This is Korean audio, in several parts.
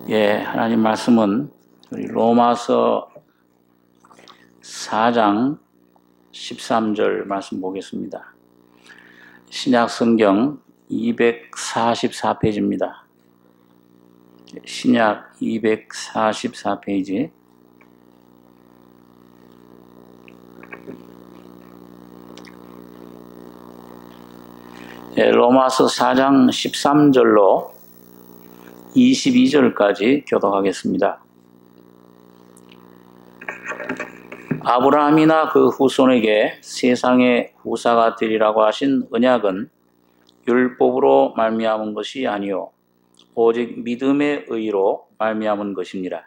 예, 하나님 말씀은 우리 로마서 4장 13절 말씀 보겠습니다. 신약 성경 244페이지입니다. 신약 244페이지. 예, 로마서 4장 13절로 22절까지 교독하겠습니다. 아브라함이나 그 후손에게 세상의 후사가 되리라고 하신 언약은 율법으로 말미암은 것이 아니요 오직 믿음의 의로 말미암은 것이니라.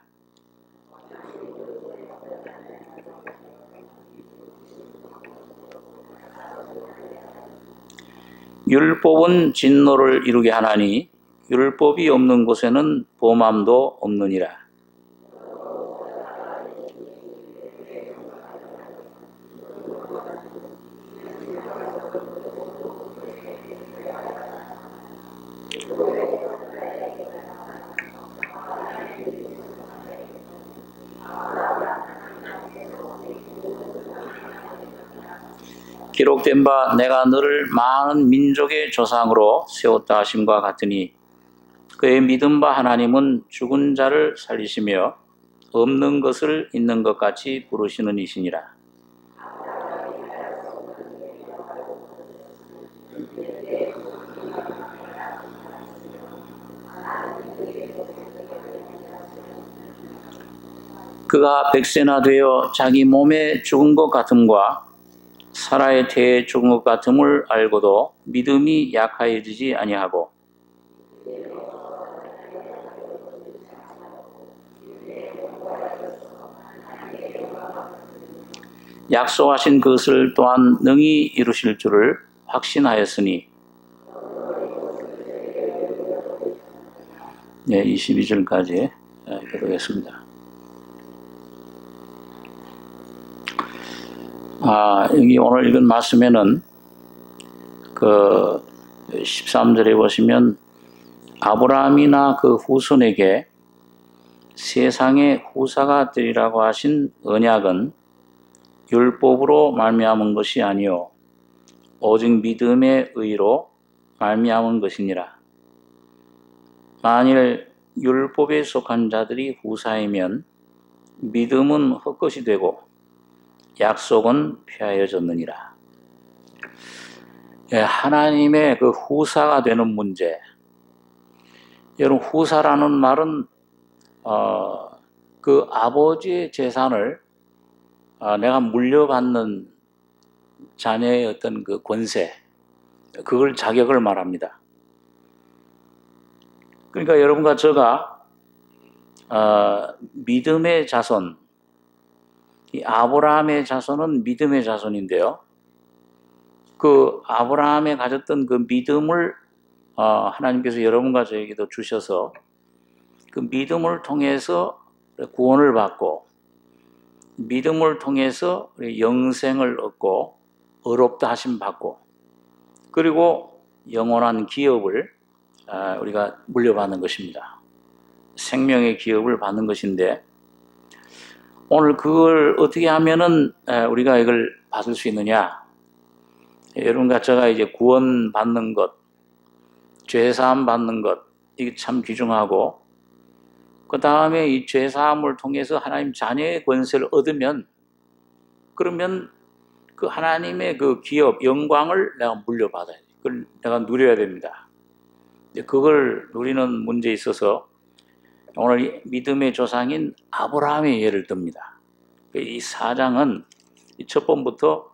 율법은 진노를 이루게 하나니 율법이 없는 곳에는 범함도 없느니라. 기록된 바 내가 너를 많은 민족의 조상으로 세웠다 하심과 같으니 그의 믿음 바 하나님은 죽은 자를 살리시며 없는 것을 있는 것 같이 부르시는 이시니라. 그가 백세나 되어 자기 몸에 죽은 것 같음과 사라의 태에 죽은 것 같음을 알고도 믿음이 약하여지지 아니하고 약속하신 것을 또한 능히 이루실 줄을 확신하였으니. 네, 22절까지 읽어보겠습니다. 여기 오늘 읽은 말씀에는 그 13절에 보시면 아브라함이나 그 후손에게 세상의 후사가 되리라고 하신 언약은 율법으로 말미암은 것이 아니요 오직 믿음의 의로 말미암은 것이니라. 만일 율법에 속한 자들이 후사이면 믿음은 헛것이 되고 약속은 폐하여졌느니라. 예, 하나님의 그 후사가 되는 문제. 여러분, 후사라는 말은 그 아버지의 재산을 내가 물려받는 자녀의 어떤 그 권세, 그걸 자격을 말합니다. 그러니까 여러분과 제가 믿음의 자손, 이 아브라함의 자손은 믿음의 자손인데요. 그 아브라함에 가졌던 그 믿음을 하나님께서 여러분과 저에게도 주셔서 그 믿음을 통해서 구원을 받고 믿음을 통해서 영생을 얻고 의롭다 하심 받고 그리고 영원한 기업을 우리가 물려받는 것입니다. 생명의 기업을 받는 것인데 오늘 그걸 어떻게 하면은 우리가 이걸 받을 수 있느냐? 여러분과 제가 이제 구원 받는 것, 죄사함 받는 것 이게 참 귀중하고 그 다음에 이 죄사함을 통해서 하나님 자녀의 권세를 얻으면 그러면 그 하나님의 그 기업, 영광을 내가 물려받아야 돼. 그걸 내가 누려야 됩니다. 그걸 누리는 문제에 있어서 오늘 믿음의 조상인 아브라함의 예를 듭니다. 이 4장은 첫 번부터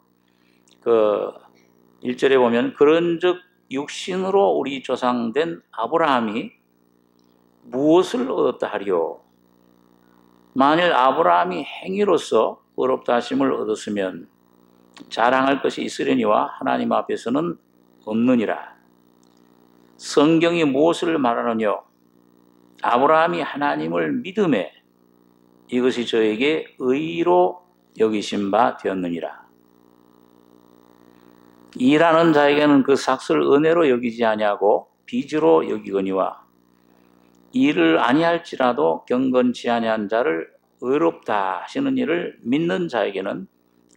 그 1절에 보면 그런즉 육신으로 우리 조상된 아브라함이 무엇을 얻었다 하리요? 만일 아브라함이 행위로서 의롭다 하심을 얻었으면 자랑할 것이 있으려니와 하나님 앞에서는 없느니라. 성경이 무엇을 말하느냐? 아브라함이 하나님을 믿음에 이것이 저에게 의로 여기신 바 되었느니라. 일하는 자에게는 그 삭슬 은혜로 여기지 아니하고 빚으로 여기거니와 이를 아니할지라도 경건치 아니한 자를 의롭다 하시는 이를 믿는 자에게는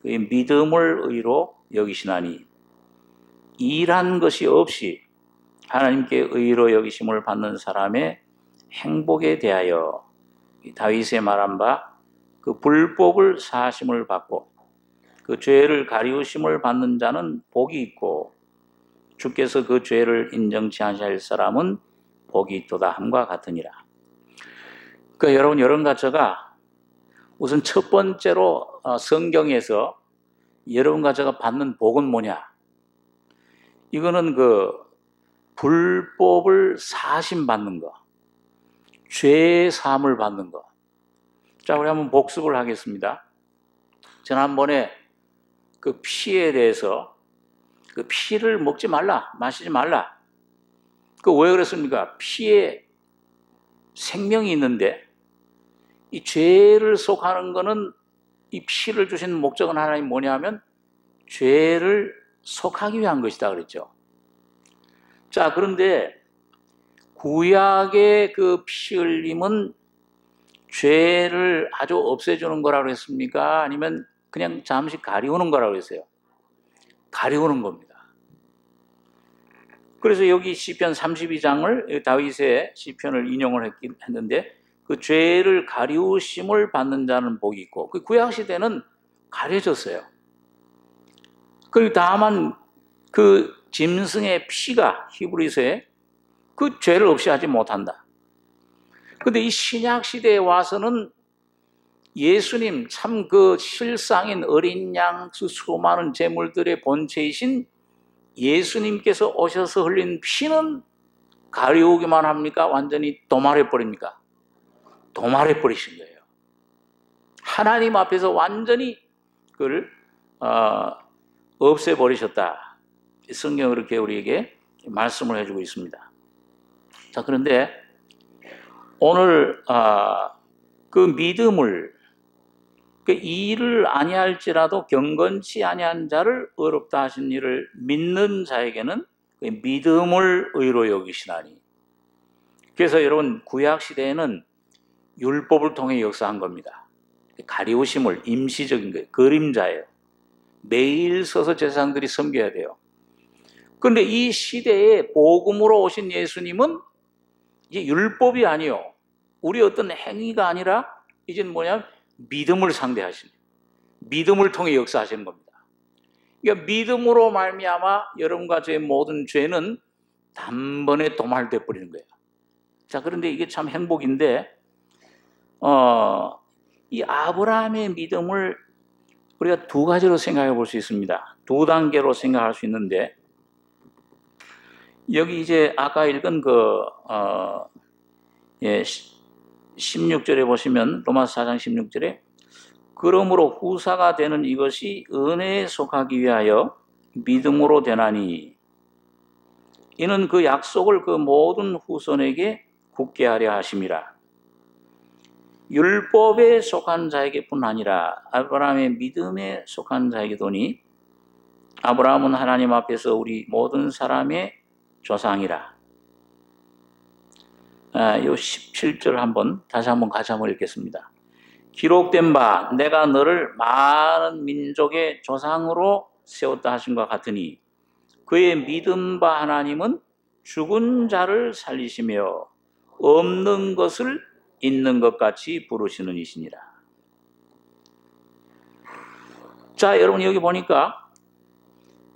그의 믿음을 의로 여기시나니 일한 것이 없이 하나님께 의로 여기심을 받는 사람의 행복에 대하여 다윗의 말한 바 그 불법을 사하심을 받고 그 죄를 가리우심을 받는 자는 복이 있고 주께서 그 죄를 인정치 아니할 사람은 복이 있도다 함과 같으니라. 그러니까 여러분, 여러분과 제가 우선 첫 번째로 성경에서 여러분과 제가 받는 복은 뭐냐? 이거는 그 불법을 사하심 받는 거, 죄 사함을 받는 거. 자, 우리 한번 복습을 하겠습니다. 지난번에 그 피에 대해서 그 피를 먹지 말라, 마시지 말라. 그 왜 그랬습니까? 피에 생명이 있는데 이 죄를 속하는 거는 이 피를 주신 목적은 하나님 뭐냐면 죄를 속하기 위한 것이다 그랬죠. 자, 그런데 구약의 그 피 흘림은 죄를 아주 없애주는 거라고 했습니까? 아니면 그냥 잠시 가리우는 거라고 했어요? 가리우는 겁니다. 그래서 여기 시편 32장을 다윗의 시편을 인용을 했는데 그 죄를 가리우심을 받는 자는 복이 있고 그 구약 시대는 가려졌어요. 그리고 다만 그 짐승의 피가 히브리서에 그 죄를 없이 하지 못한다. 그런데 이 신약 시대에 와서는 예수님 참 그 실상인 어린 양 그 수많은 제물들의 본체이신 예수님께서 오셔서 흘린 피는 가리우기만 합니까? 완전히 도말해 버립니까? 도말해 버리신 거예요. 하나님 앞에서 완전히 그걸 없애버리셨다. 성경은 그렇게 우리에게 말씀을 해주고 있습니다. 자, 그런데 오늘 그 믿음을 그 일을 아니할지라도 경건치 아니한 자를 의롭다 하신 이를 믿는 자에게는 그 믿음을 의로 여기시나니. 그래서 여러분 구약 시대에는 율법을 통해 역사한 겁니다. 가리우심을 임시적인 거예요. 그림자예요. 매일 서서 제사장들이 섬겨야 돼요. 그런데 이 시대에 복음으로 오신 예수님은 이제 율법이 아니요, 우리 어떤 행위가 아니라 이제는 뭐냐면 믿음을 상대하시는, 믿음을 통해 역사하시는 겁니다. 그러니까 믿음으로 말미암아 여러분과 저의 모든 죄는 단번에 도말돼 버리는 거예요. 자, 그런데 이게 참 행복인데 이 아브라함의 믿음을 우리가 두 가지로 생각해 볼 수 있습니다. 두 단계로 생각할 수 있는데 여기 이제 아까 읽은 그 16절에 보시면 로마서 4장 16절에 그러므로 후사가 되는 이것이 은혜에 속하기 위하여 믿음으로 되나니 이는 그 약속을 그 모든 후손에게 굳게 하려 하심이라. 율법에 속한 자에게뿐 아니라 아브라함의 믿음에 속한 자에게도니 아브라함은 하나님 앞에서 우리 모든 사람의 조상이라. 요 17절 다시 한번 같이 한번 읽겠습니다. 기록된 바 내가 너를 많은 민족의 조상으로 세웠다 하신과 같으니 그의 믿음 바 하나님은 죽은 자를 살리시며 없는 것을 있는 것 같이 부르시는 이시니라. 자, 여러분 여기 보니까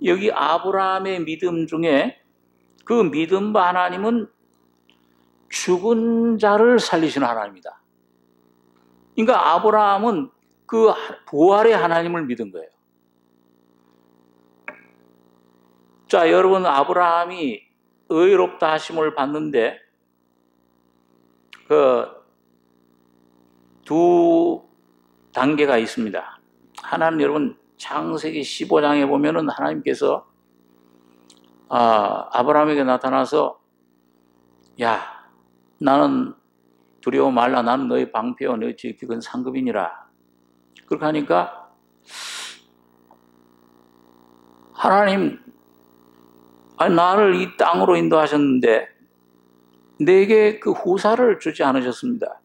여기 아브라함의 믿음 중에 그 믿음 바 하나님은 죽은 자를 살리시는 하나님이다. 그러니까 아브라함은 그 부활의 하나님을 믿은 거예요. 자, 여러분 아브라함이 의롭다 하심을 받는데 그 두 단계가 있습니다. 하나는 여러분 창세기 15장에 보면은 하나님께서 아브라함에게 나타나서 야, 나는 두려워 말라. 나는 너의 방패와 너의 지극히 상급이니라. 그렇게 하니까 하나님, 아니 나를 이 땅으로 인도하셨는데 내게 그 후사를 주지 않으셨습니다.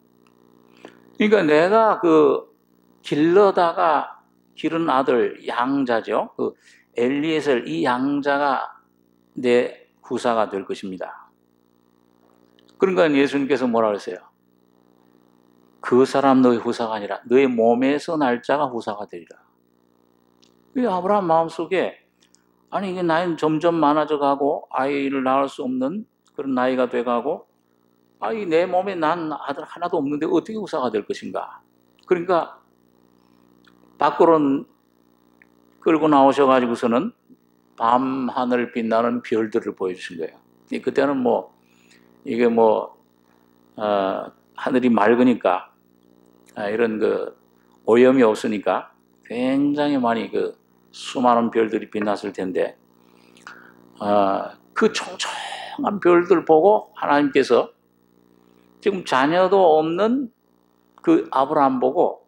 그러니까 내가 그 길러다가 기른 아들 양자죠. 그 엘리에셀 이 양자가 내 후사가 될 것입니다. 그러니까 예수님께서 뭐라 그랬어요? 그 사람 너의 후사가 아니라 너의 몸에서 날 자가 후사가 되리라. 이 아브라함 마음속에 아니 이게 나이는 점점 많아져 가고 아이를 낳을 수 없는 그런 나이가 돼 가고 아이 내 몸에 난 아들 하나도 없는데 어떻게 후사가 될 것인가. 그러니까 밖으로 끌고 나오셔가지고서는 밤 하늘 빛나는 별들을 보여주신 거예요. 그때는 뭐 이게 뭐 하늘이 맑으니까 이런 그 오염이 없으니까 굉장히 많이 그 수많은 별들이 빛났을 텐데 그 총총한 별들 보고 하나님께서 지금 자녀도 없는 그 아브라함 보고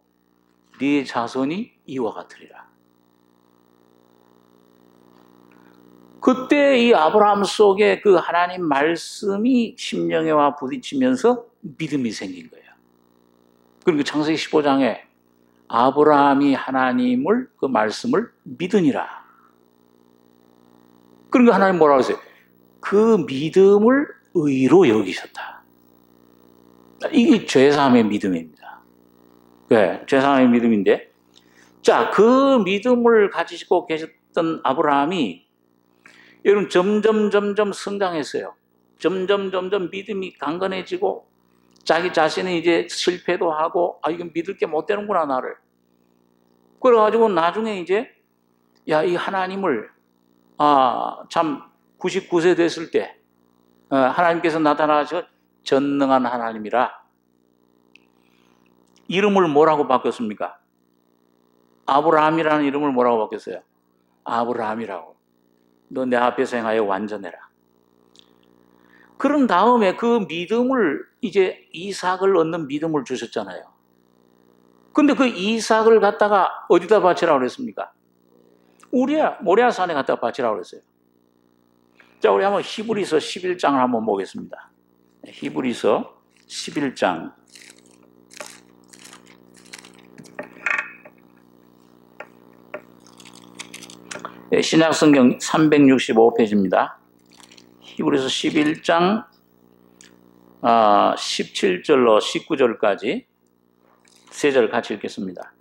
네 자손이 이와 같으리라. 그때 이 아브라함 속에 그 하나님 말씀이 심령에 와 부딪히면서 믿음이 생긴 거예요. 그리고 창세기 15장에 아브라함이 하나님을 그 말씀을 믿으니라. 그러니까 하나님 뭐라고 했어요? 그 믿음을 의로 여기셨다. 이게 죄사함의 믿음입니다. 네, 죄사함의 믿음인데, 자, 그 믿음을 가지고 계셨던 아브라함이 여러분 점점 성장했어요. 점점 믿음이 강건해지고 자기 자신이 이제 실패도 하고 이건 믿을 게 못 되는구나 나를. 그래가지고 나중에 이제 이 하나님을 참 99세 됐을 때 하나님께서 나타나셔 전능한 하나님이라 이름을 뭐라고 바꿨습니까? 아브라함이라는 이름을 뭐라고 바뀌었어요? 아브라함이라고. 너 내 앞에서 행하여 완전해라. 그런 다음에 그 믿음을 이제 이삭을 얻는 믿음을 주셨잖아요. 근데 그 이삭을 갖다가 어디다 바치라고 그랬습니까? 모리아 산에 갖다 바치라고 그랬어요. 자, 우리 한번 히브리서 11장을 한번 보겠습니다. 히브리서 11장. 신약성경 365페이지입니다. 히브리서 11장 17절로 19절까지 세 절 같이 읽겠습니다.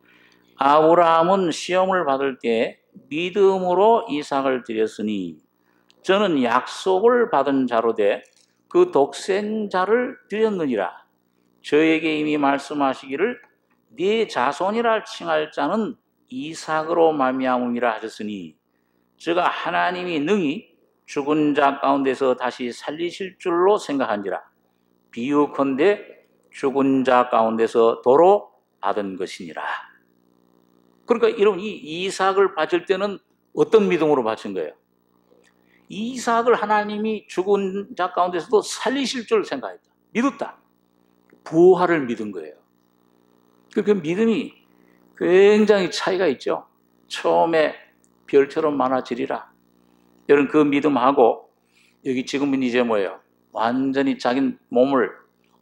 아브라함은 시험을 받을 때 믿음으로 이삭을 드렸으니 저는 약속을 받은 자로 돼 그 독생자를 드렸느니라. 저에게 이미 말씀하시기를 네 자손이라 칭할 자는 이삭으로 말미암음이라 하셨으니 저가 하나님이 능히 죽은 자 가운데서 다시 살리실 줄로 생각한지라. 비유컨대 죽은 자 가운데서 도로 받은 것이니라. 그러니까 여러분 이 이삭을 바칠 때는 어떤 믿음으로 바친 거예요? 이삭을 하나님이 죽은 자 가운데서도 살리실 줄 생각했다. 믿었다. 부활을 믿은 거예요. 그 믿음이 굉장히 차이가 있죠. 처음에 별처럼 많아지리라. 여러분 그 믿음하고 여기 지금은 이제 뭐예요? 완전히 자기 몸을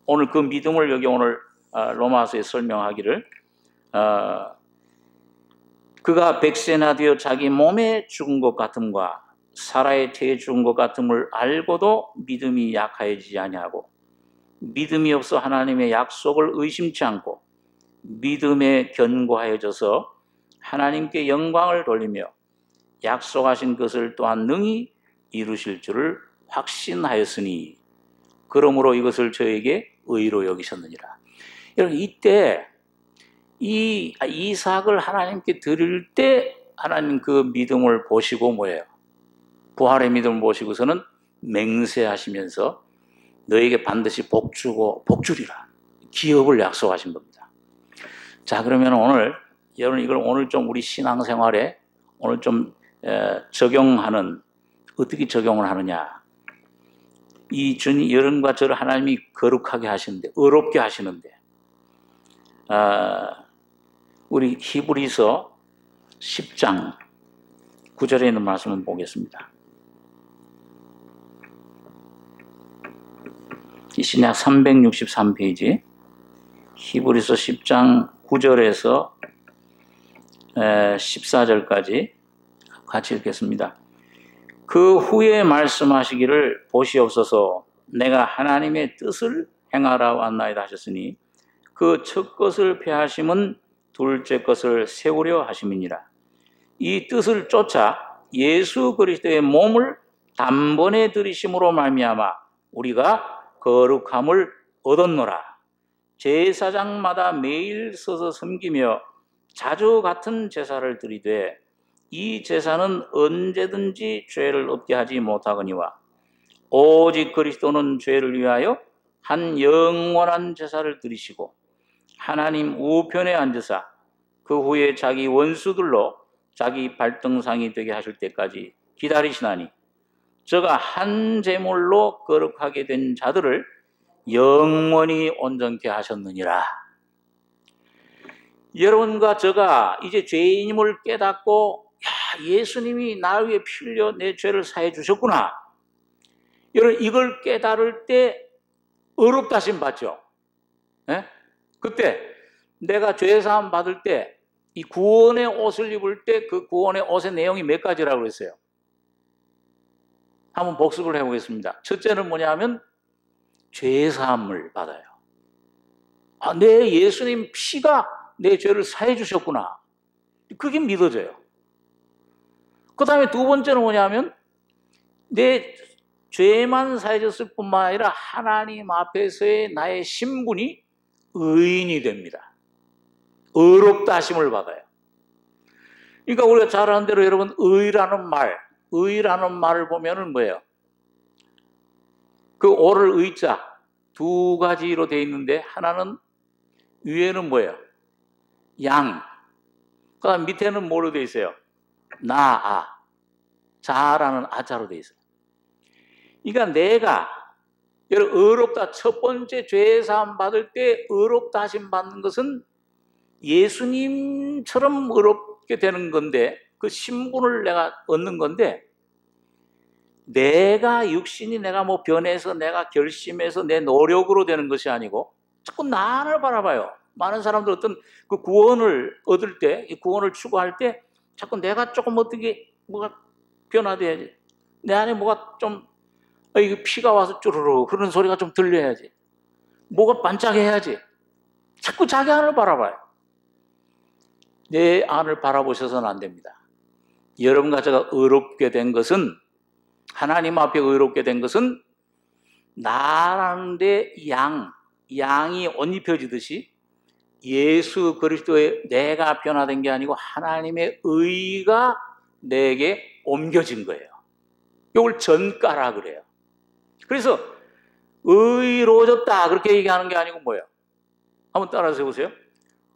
오늘 그 믿음을 여기 오늘 로마서에 설명하기를 그가 백세나 되어 자기 몸에 죽은 것 같음과 사라의 태에 죽은 것 같음을 알고도 믿음이 약하여지지 아니하고 믿음이 없어 하나님의 약속을 의심치 않고 믿음에 견고하여져서 하나님께 영광을 돌리며 약속하신 것을 또한 능히 이루실 줄을 확신하였으니 그러므로 이것을 저에게 의로 여기셨느니라. 여러분 이때 이 이삭을 하나님께 드릴 때 하나님 그 믿음을 보시고 뭐예요? 부활의 믿음을 보시고서는 맹세하시면서 너에게 반드시 복주리라. 기업을 약속하신 겁니다. 자, 그러면 오늘 여러분 이걸 오늘 좀 우리 신앙생활에 오늘 좀 적용하는 어떻게 적용을 하느냐? 이 주님 여러분과 저를 하나님이 거룩하게 하시는데 의롭게 하시는데 우리 히브리서 10장 9절에 있는 말씀을 보겠습니다. 신약 363페이지 히브리서 10장 9절에서 14절까지 같이 읽겠습니다. 그 후에 말씀하시기를 보시옵소서 내가 하나님의 뜻을 행하라 왔나이다 하셨으니 그 첫 것을 폐하심은 둘째 것을 세우려 하심이니라. 이 뜻을 쫓아 예수 그리스도의 몸을 단번에 들이심으로 말미암아 우리가 거룩함을 얻었노라. 제사장마다 매일 서서 섬기며 자주 같은 제사를 드리되 이 제사는 언제든지 죄를 없게 하지 못하거니와 오직 그리스도는 죄를 위하여 한 영원한 제사를 드리시고 하나님 우편에 앉으사 그 후에 자기 원수들로 자기 발등상이 되게 하실 때까지 기다리시나니 저가 한 제물로 거룩하게 된 자들을 영원히 온전케 하셨느니라. 여러분과 저가 이제 죄인임을 깨닫고 예수님이 나를 위해 피 흘려 내 죄를 사해 주셨구나. 여러분 이걸 깨달을 때 의롭다 하심 받죠. 네? 그때 내가 죄사함 받을 때 이 구원의 옷을 입을 때 그 구원의 옷의 내용이 몇 가지라고 그랬어요. 한번 복습을 해보겠습니다. 첫째는 뭐냐면 죄사함을 받아요. 내 예수님 피가 내 죄를 사해 주셨구나. 그게 믿어져요. 그 다음에 두 번째는 뭐냐면 내 죄만 사해졌을 뿐만 아니라 하나님 앞에서의 나의 신분이 의인이 됩니다. 의롭다 하심을 받아요. 그러니까 우리가 잘 아는 대로 여러분 의라는 말을 보면은 뭐예요? 그 오를 의자 두 가지로 되어 있는데 하나는 위에는 뭐예요? 양. 그 다음 밑에는 뭐로 되어 있어요? 나아. 자라는 아자로 되어 있어요. 그러니까 내가 여러분 의롭다 첫 번째 죄사함 받을 때 의롭다 하심 받는 것은 예수님처럼 의롭게 되는 건데 그 신분을 내가 얻는 건데 내가 육신이 내가 뭐 변해서 내가 결심해서 내 노력으로 되는 것이 아니고 자꾸 나를 바라봐요. 많은 사람들 어떤 그 구원을 얻을 때, 이 구원을 추구할 때 자꾸 내가 조금 어떻게 뭐가 변화돼야지. 내 안에 뭐가 좀 이게 피가 와서 쭈르르 그런 소리가 좀 들려야지. 뭐가 반짝해야지. 자꾸 자기 안을 바라봐요. 내 안을 바라보셔서는 안 됩니다. 여러분과 제가 의롭게 된 것은 하나님 앞에 의롭게 된 것은 나라는 데 양이 옷 입혀지듯이 예수 그리스도의 내가 변화된 게 아니고 하나님의 의가 내게 옮겨진 거예요. 이걸 전가라 그래요. 그래서 의로워졌다 그렇게 얘기하는 게 아니고 뭐예요? 한번 따라서 해보세요.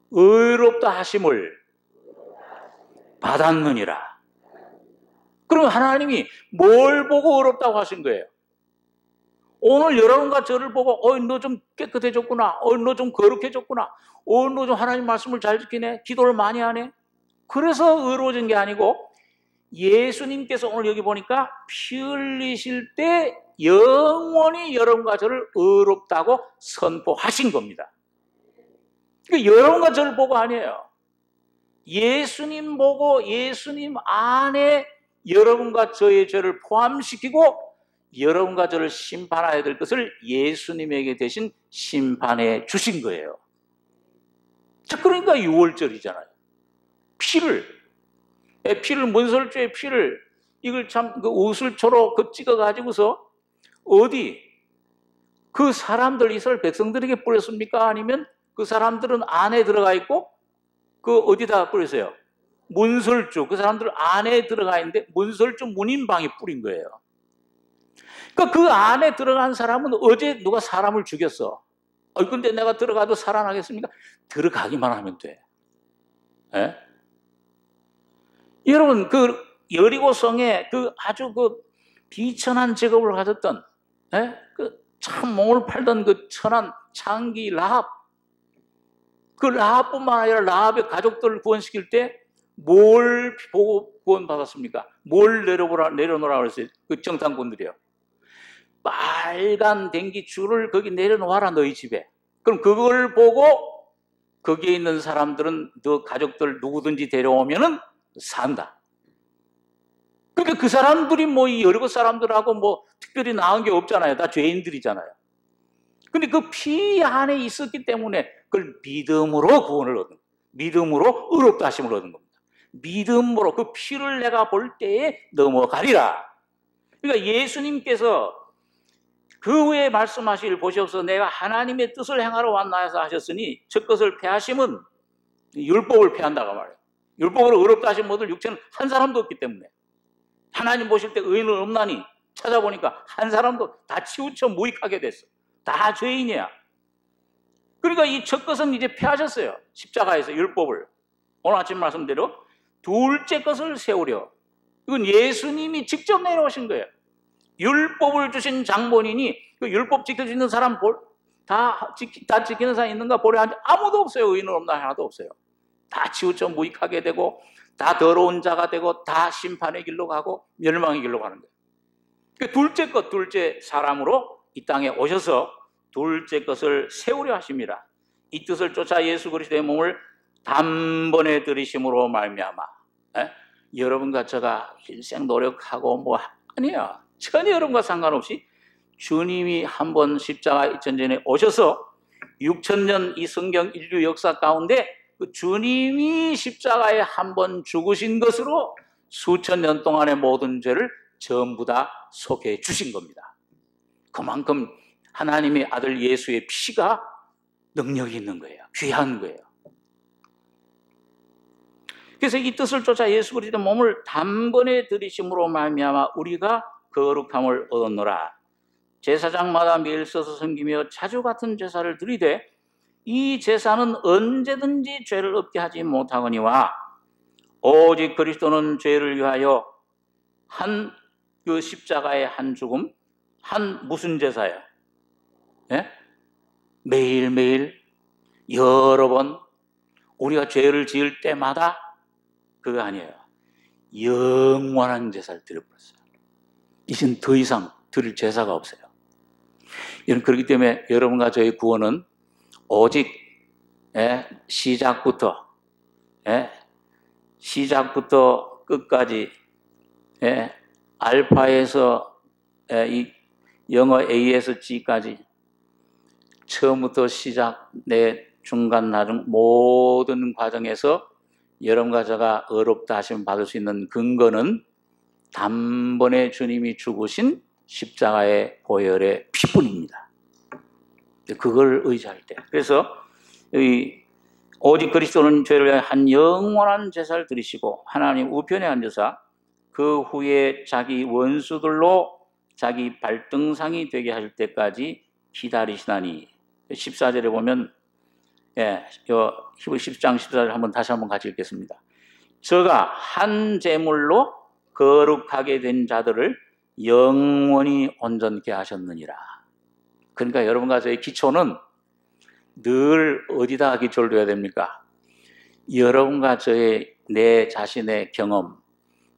의롭다 하심을 받았느니라. 그러면 하나님이 뭘 보고 의롭다고 하신 거예요? 오늘 여러분과 저를 보고 너 좀 깨끗해졌구나. 너 좀 거룩해졌구나. 너 좀 하나님 말씀을 잘 지키네. 기도를 많이 하네. 그래서 의로워진 게 아니고 예수님께서 오늘 여기 보니까 피 흘리실 때 영원히 여러분과 저를 의롭다고 선포하신 겁니다. 그러니까 여러분과 저를 보고 아니에요. 예수님 보고 예수님 안에 여러분과 저의 죄를 포함시키고 여러분과 저를 심판해야 될 것을 예수님에게 대신 심판해 주신 거예요. 자, 그러니까 6월절이잖아요. 피를 문설주의 피를 이걸 참 그 우슬초로 그 찍어가지고서 어디 그 사람들 이스라엘 백성들에게 뿌렸습니까? 아니면 그 사람들은 안에 들어가 있고 그 어디다 뿌렸어요? 문설주 그 사람들 안에 들어가 있는데 문설주 문인방에 뿌린 거예요. 그러니까 그 안에 들어간 사람은 어제 누가 사람을 죽였어. 근데 내가 들어가도 살아나겠습니까? 들어가기만 하면 돼. 예? 여러분 그 여리고성에 그 아주 그 비천한 직업을 가졌던 그 참 몸을 팔던 그 천한 창기 라합 그 라합뿐만 아니라 라합의 가족들을 구원시킬 때 뭘 보고 구원받았습니까? 뭘 내려놓으라 그랬어요? 그 정탐꾼들이요. 빨간 den기줄을 거기 내려놓아라 너희 집에. 그럼 그걸 보고 거기에 있는 사람들은 너 가족들 누구든지 데려오면은 산다. 그러니까 그 사람들이 뭐 이 여러 사람들하고 뭐 특별히 나은 게 없잖아요. 다 죄인들이잖아요. 근데 그 피 안에 있었기 때문에 그걸 믿음으로 구원을 얻은 거예요. 믿음으로 의롭다 하심을 얻은 겁니다. 믿음으로 그 피를 내가 볼 때에 넘어가리라. 그러니까 예수님께서 그 후에 말씀하시길 보시옵소서 내가 하나님의 뜻을 행하러 왔나 해서 하셨으니 첫 것을 폐하심은 율법을 폐한다고 말해요. 율법으로 의롭다 하신 모든 육체는 한 사람도 없기 때문에 하나님 보실 때 의인은 없나니 찾아보니까 한 사람도 다 치우쳐 무익하게 됐어. 다 죄인이야. 그러니까 이 첫 것은 이제 폐하셨어요. 십자가에서 율법을. 오늘 아침 말씀대로 둘째 것을 세우려. 이건 예수님이 직접 내려오신 거예요. 율법을 주신 장본인이 그 율법 지킬 수 있는 사람 다 지키는 사람 있는가 보려 하는데 아무도 없어요. 의인은 없나 하나도 없어요. 다 치우쳐 무익하게 되고 다 더러운 자가 되고 다 심판의 길로 가고 멸망의 길로 가는 거예요. 그 둘째 사람으로 이 땅에 오셔서 둘째 것을 세우려 하십니다. 이 뜻을 쫓아 예수 그리스도의 몸을 단번에 들이심으로 말미암아. 여러분과 제가 일생 노력하고 뭐 아니에요. 전혀 여러분과 상관없이 주님이 한번 십자가 2000년에 오셔서 6000년 이 성경 인류 역사 가운데 그 주님이 십자가에 한번 죽으신 것으로 수천 년 동안의 모든 죄를 전부 다 속해 주신 겁니다. 그만큼 하나님의 아들 예수의 피가 능력이 있는 거예요. 귀한 거예요. 그래서 이 뜻을 쫓아 예수 그리스도의 몸을 단번에 들이심으로 말미암아 우리가 거룩함을 얻었노라. 제사장마다 매일 써서 섬기며 자주 같은 제사를 드리되 이 제사는 언제든지 죄를 없게 하지 못하거니와 오직 그리스도는 죄를 위하여 한 그 십자가의 한 죽음, 한 무슨 제사예요? 예? 매일매일 여러 번 우리가 죄를 지을 때마다 그거 아니에요. 영원한 제사를 드려버렸어요. 이젠 더 이상 드릴 제사가 없어요. 그렇기 때문에 여러분과 저의 구원은 오직 시작부터 끝까지 알파에서 이 영어 A에서 G까지 처음부터 시작, 내 중간, 나중 모든 과정에서 여러분과 제가 의롭다 하심을 받을 수 있는 근거는 단번에 주님이 죽으신 십자가의 보혈의 피뿐입니다. 그걸 의지할 때. 그래서 오직 그리스도는 죄를 위하여 한 영원한 제사를 드리시고 하나님 우편에 앉으사 그 후에 자기 원수들로 자기 발등상이 되게 할 때까지 기다리시나니 14절에 보면 히브리 10장 14절 한번 다시 한번 같이 읽겠습니다. 저가 한 제물로 거룩하게 된 자들을 영원히 온전케 하셨느니라. 그러니까 여러분과 저의 기초는 늘 어디다 기초를 둬야 됩니까? 여러분과 저의 내 자신의 경험,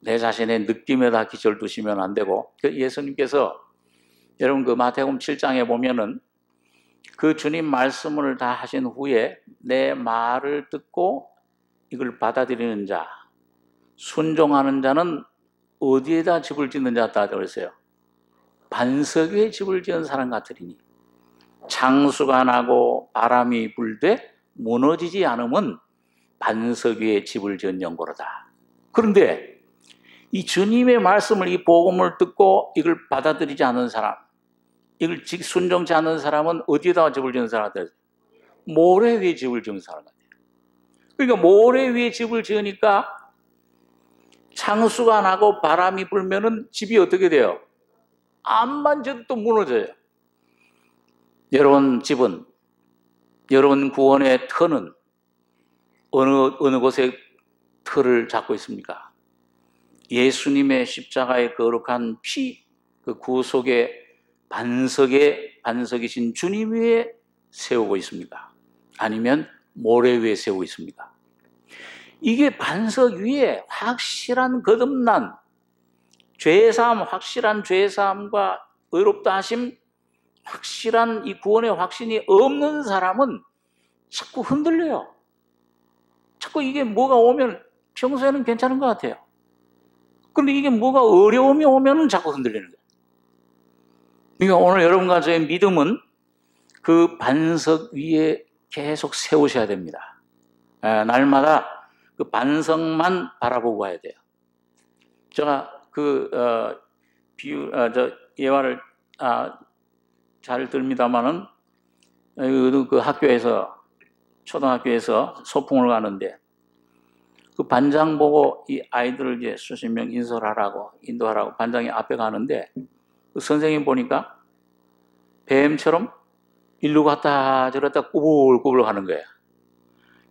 내 자신의 느낌에다 기초를 두시면 안 되고 예수님께서 여러분 그 마태복음 7장에 보면은 그 주님 말씀을 다 하신 후에 내 말을 듣고 이걸 받아들이는 자, 순종하는 자는 어디에다 집을 짓는 자다 그랬어요? 반석 위에 집을 지은 사람 같으리니 창수가 나고 바람이 불되 무너지지 않으면 반석 위에 집을 지은 연고로다. 그런데 이 주님의 말씀을, 이 복음을 듣고 이걸 받아들이지 않는 사람, 이걸 순종치 않는 사람은 어디에다가 집을 지은 사람 같아요? 모래 위에 집을 지은 사람 같아요. 그러니까 모래 위에 집을 지으니까 창수가 나고 바람이 불면은 집이 어떻게 돼요? 안 만져도 또 무너져요. 여러분 집은, 여러분 구원의 터는 어느 곳에 터를 잡고 있습니까? 예수님의 십자가의 거룩한 피, 그 구속의 반석이신 주님 위에 세우고 있습니까? 아니면 모래 위에 세우고 있습니까? 이게 반석 위에 확실한 거듭난 죄사함, 확실한 죄사함과 의롭다 하심, 확실한 이 구원의 확신이 없는 사람은 자꾸 흔들려요. 자꾸 이게 뭐가 오면 평소에는 괜찮은 것 같아요. 그런데 이게 뭐가 어려움이 오면 자꾸 흔들리는 거예요. 그러니까 오늘 여러분과 저의 믿음은 그 반석 위에 계속 세우셔야 됩니다. 날마다 그 반석만 바라보고 가야 돼요. 제가 예화를 잘 듭니다만은 그 학교에서 초등학교에서 소풍을 가는데 그 반장 보고 이 아이들을 이제 수십 명 인솔하라고 인도하라고 반장이 앞에 가는데 그 선생님 보니까 뱀처럼 일로 갔다 저랬다 꾸불꾸불 가는 거야.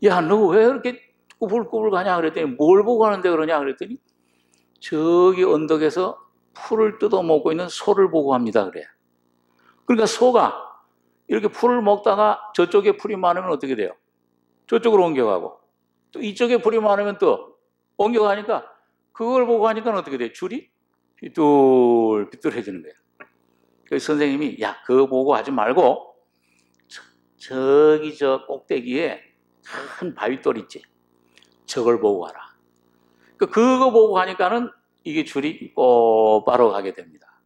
야, 너 왜 이렇게 꾸불꾸불 가냐 그랬더니 뭘 보고 가는데 그러냐 그랬더니 저기 언덕에서 풀을 뜯어먹고 있는 소를 보고 갑니다 그래. 그러니까 소가 이렇게 풀을 먹다가 저쪽에 풀이 많으면 어떻게 돼요? 저쪽으로 옮겨가고 또 이쪽에 풀이 많으면 또 옮겨가니까 그걸 보고 하니까 어떻게 돼요? 줄이 삐뚤삐뚤해지는 거예요. 그래서 선생님이 야, 그거 보고 하지 말고 저기 저 꼭대기에 큰 바위돌 있지? 저걸 보고 가라. 그거 보고 가니까는 이게 줄이 곧바로 가게 됩니다.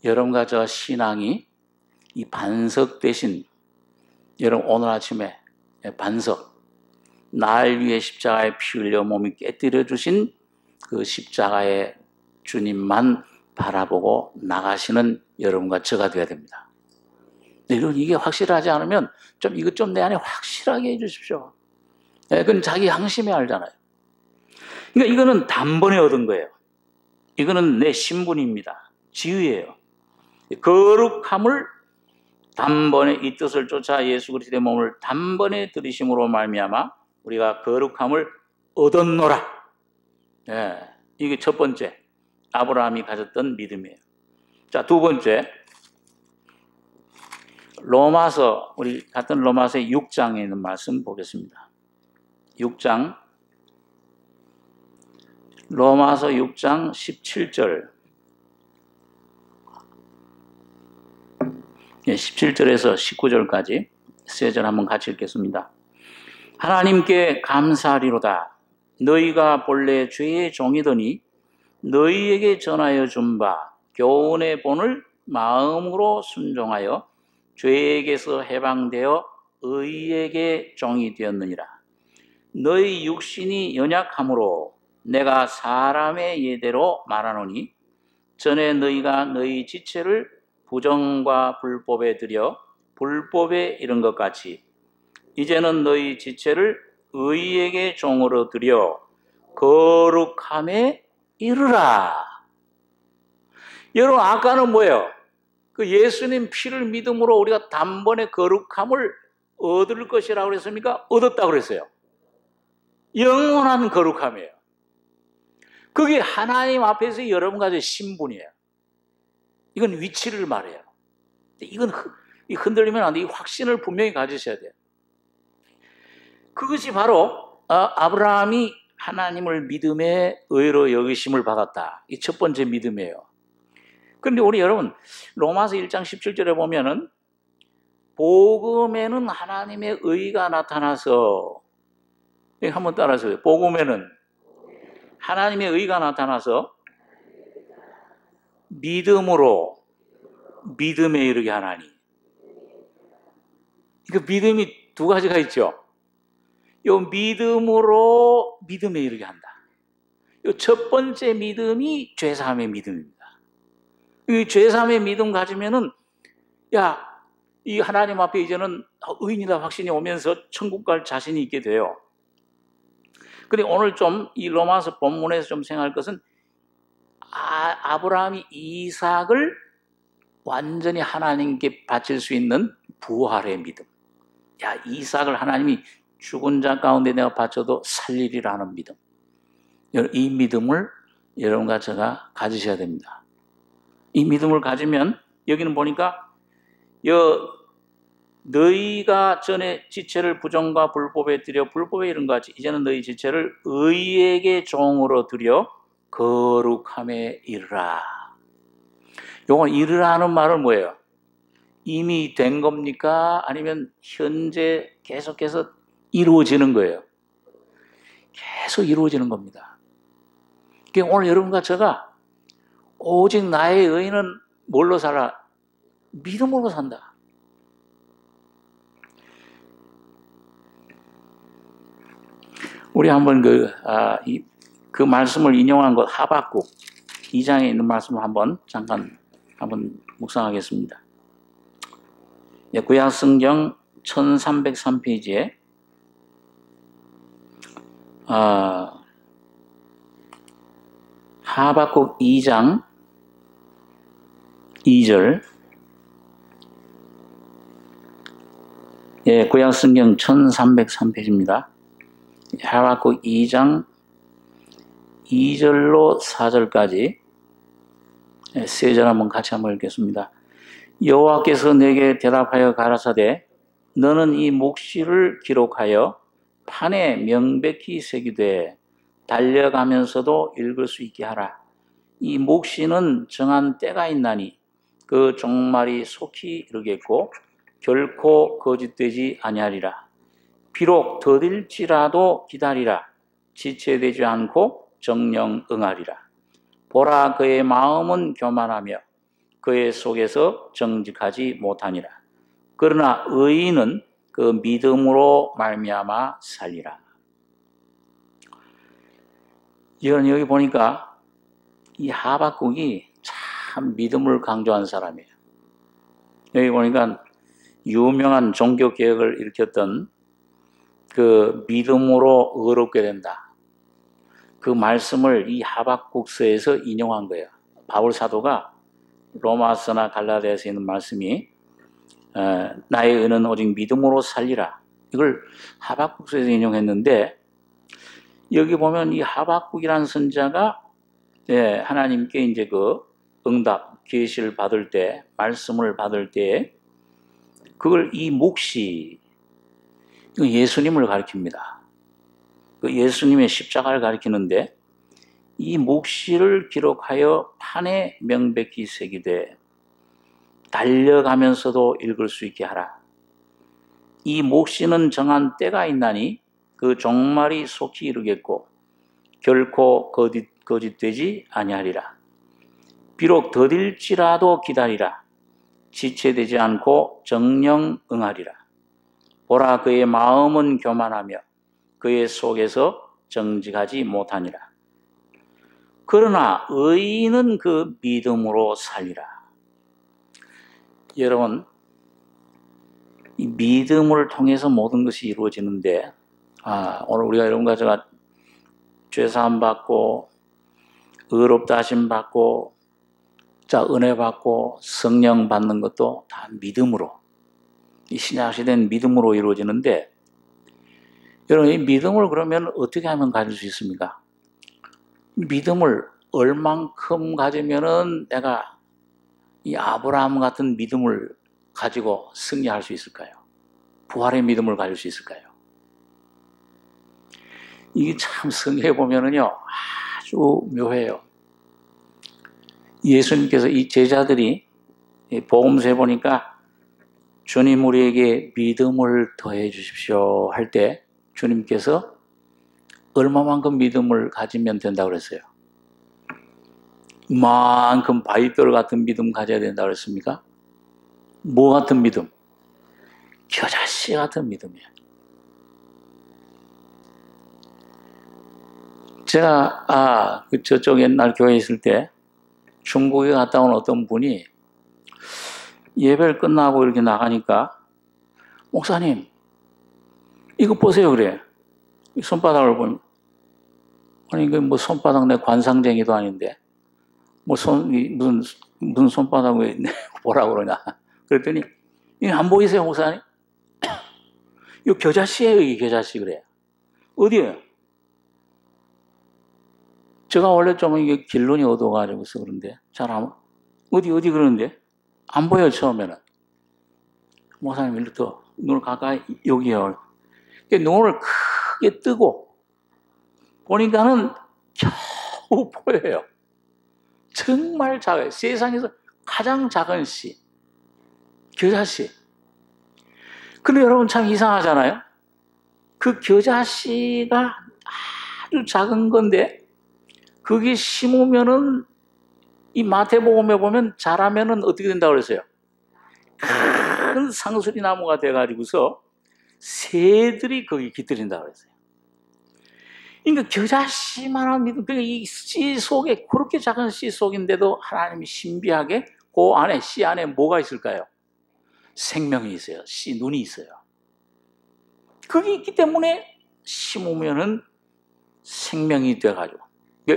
여러분과 저 신앙이 이 반석 대신 여러분 오늘 아침에 반석 날 위해 십자가에 피 흘려 몸이 깨뜨려 주신 그 십자가의 주님만 바라보고 나가시는 여러분과 저가 되어야 됩니다. 여러분 이게 확실하지 않으면 이것 좀 내 안에 확실하게 해주십시오. 그건 자기 양심에 알잖아요. 그러니까 이거는 단번에 얻은 거예요. 이거는 내 신분입니다. 지위예요. 거룩함을 단번에 이 뜻을 쫓아 예수 그리스도의 몸을 단번에 들이심으로 말미암아 우리가 거룩함을 얻었노라. 이게 첫 번째 아브라함이 가졌던 믿음이에요. 자, 두 번째 로마서 우리 같은 로마서의 6장에 있는 말씀 보겠습니다. 6장 로마서 6장 17절 17절에서 19절까지 세 절 한번 같이 읽겠습니다. 하나님께 감사하리로다. 너희가 본래 죄의 종이더니 너희에게 전하여 준 바 교훈의 본을 마음으로 순종하여 죄에게서 해방되어 의에게 종이 되었느니라. 너희 육신이 연약함으로 내가 사람의 예대로 말하노니 전에 너희가 너희 지체를 부정과 불법에 들여 불법에 이른 것 같이 이제는 너희 지체를 의에게 종으로 들여 거룩함에 이르라. 여러분 아까는 뭐예요? 그 예수님 피를 믿음으로 우리가 단번에 거룩함을 얻을 것이라고 그랬습니까? 얻었다고 그랬어요. 영원한 거룩함이에요. 그게 하나님 앞에서 여러분과의 신분이에요. 이건 위치를 말해요. 이건 흔들리면 안 돼. 이 확신을 분명히 가지셔야 돼요. 그것이 바로 아브라함이 하나님을 믿음의 의로 여기심을 받았다. 이 첫 번째 믿음이에요. 그런데 우리 여러분 로마서 1장 17절에 보면은 복음에는 하나님의 의가 나타나서 한번 따라서요. 복음에는 하나님의 의가 나타나서 믿음으로 믿음에 이르게 하나니. 그 믿음이 두 가지가 있죠. 요 믿음으로 믿음에 이르게 한다. 요 첫 번째 믿음이 죄사함의 믿음입니다. 이 죄사함의 믿음 가지면은 이 하나님 앞에 이제는 의인이다 확신이 오면서 천국 갈 자신이 있게 돼요. 근데 오늘 좀 이 로마서 본문에서 좀 생각할 것은 아브라함이 이삭을 완전히 하나님께 바칠 수 있는 부활의 믿음. 이삭을 하나님이 죽은 자 가운데 내가 바쳐도 살리리라는 믿음. 이 믿음을 여러분과 제가 가지셔야 됩니다. 이 믿음을 가지면 여기는 보니까 너희가 전에 지체를 부정과 불법에 들여 불법에 이른 것 같이 이제는 너희 지체를 의에게 종으로 들여 거룩함에 이르라. 요건 이르라는 말은 뭐예요? 이미 된 겁니까? 아니면 현재 계속해서 이루어지는 거예요? 계속 이루어지는 겁니다. 그러니까 오늘 여러분과 제가 오직 나의 의인은 뭘로 살아? 믿음으로 산다. 우리 한번 그 말씀을 인용한 것 하박국 2장에 있는 말씀을 잠깐 묵상하겠습니다. 구약 성경 1303페이지에 하박국 2장 2절, 구약 성경 1303페이지입니다. 하박국 2장 2절로 4절까지 세 절 같이 한번 읽겠습니다. 여호와께서 내게 대답하여 가라사대 너는 이 묵시를 기록하여 판에 명백히 새기되 달려가면서도 읽을 수 있게 하라. 이 묵시는 정한 때가 있나니 그 종말이 속히 이르겠고 결코 거짓되지 아니하리라. 비록 더딜지라도 기다리라. 지체되지 않고 정령 응하리라. 보라 그의 마음은 교만하며 그의 속에서 정직하지 못하니라. 그러나 의인은 그 믿음으로 말미암아 살리라. 여기 보니까 이 하박국이 참 믿음을 강조한 사람이에요. 여기 보니까 유명한 종교개혁을 일으켰던 그 믿음으로 의롭게 된다. 그 말씀을 이 하박국서에서 인용한 거예요. 바울 사도가 로마서나 갈라디아서에 있는 말씀이 나의 의는 오직 믿음으로 살리라. 이걸 하박국서에서 인용했는데 여기 보면 이 하박국이라는 선자가 하나님께 이제 그 응답, 계시를 받을 때, 말씀을 받을 때 그걸 이 묵시, 예수님을 가리킵니다. 그 예수님의 십자가를 가리키는데 이 묵시를 기록하여 판에 명백히 새기되 달려가면서도 읽을 수 있게 하라. 이 묵시는 정한 때가 있나니 그 종말이 속히 이르겠고 결코 거짓되지 아니하리라. 비록 더딜지라도 기다리라. 지체되지 않고 정령 응하리라. 보라 그의 마음은 교만하며 그의 속에서 정직하지 못하니라. 그러나 의인은 그 믿음으로 살리라. 여러분, 이 믿음을 통해서 모든 것이 이루어지는데 오늘 우리가 여러분과 제가 죄사함 받고 의롭다 하심 받고 은혜 받고 성령 받는 것도 다 믿음으로, 이 신약시대는 믿음으로 이루어지는데 여러분, 이 믿음을 그러면 어떻게 하면 가질 수 있습니까? 믿음을 얼만큼 가지면은 내가 이 아브라함 같은 믿음을 가지고 승리할 수 있을까요? 부활의 믿음을 가질 수 있을까요? 이게 참 성경에 보면은요, 아주 묘해요. 예수님께서 이 제자들이 복음서에 보니까 주님 우리에게 믿음을 더해 주십시오 할 때 주님께서 얼마만큼 믿음을 가지면 된다고 그랬어요? 이만큼 바위돌 같은 믿음 가져야 된다고 그랬습니까? 뭐 같은 믿음? 겨자씨 같은 믿음이에요. 제가 저쪽 옛날 교회에 있을 때 중국에 갔다 온 어떤 분이 예배를 끝나고 이렇게 나가니까 목사님 이거 보세요 그래. 손바닥을 보면 아니 이거 뭐 손바닥 내 관상쟁이도 아닌데 무슨 손바닥을 보라고 그러냐. 그랬더니 이거 안 보이세요 목사님? 이거 겨자씨예요. 이게 겨자씨 그래. 어디에요? 제가 원래 좀 이게 길눈이 어두워가지고서 그런데 잘 안 어디 그러는데 안 보여요 처음에는. 목사님 일로 더 눈을 가까이 여기요. 눈을 크게 뜨고 보니까는 겨우 보여요. 정말 작아요. 세상에서 가장 작은 씨, 겨자씨. 근데 여러분 참 이상하잖아요. 그 겨자씨가 아주 작은 건데 그게 심으면은 이 마태복음에 보면 자라면은 어떻게 된다고 그랬어요? 큰 상수리 나무가 돼가지고서 새들이 거기 깃들인다고 그랬어요. 그러니까 겨자씨만한 믿음, 그러니까 이 씨 속에 그렇게 작은 씨 속인데도 하나님이 신비하게 그 안에 씨 안에 뭐가 있을까요? 생명이 있어요. 씨 눈이 있어요. 그게 있기 때문에 심으면은 생명이 돼가지고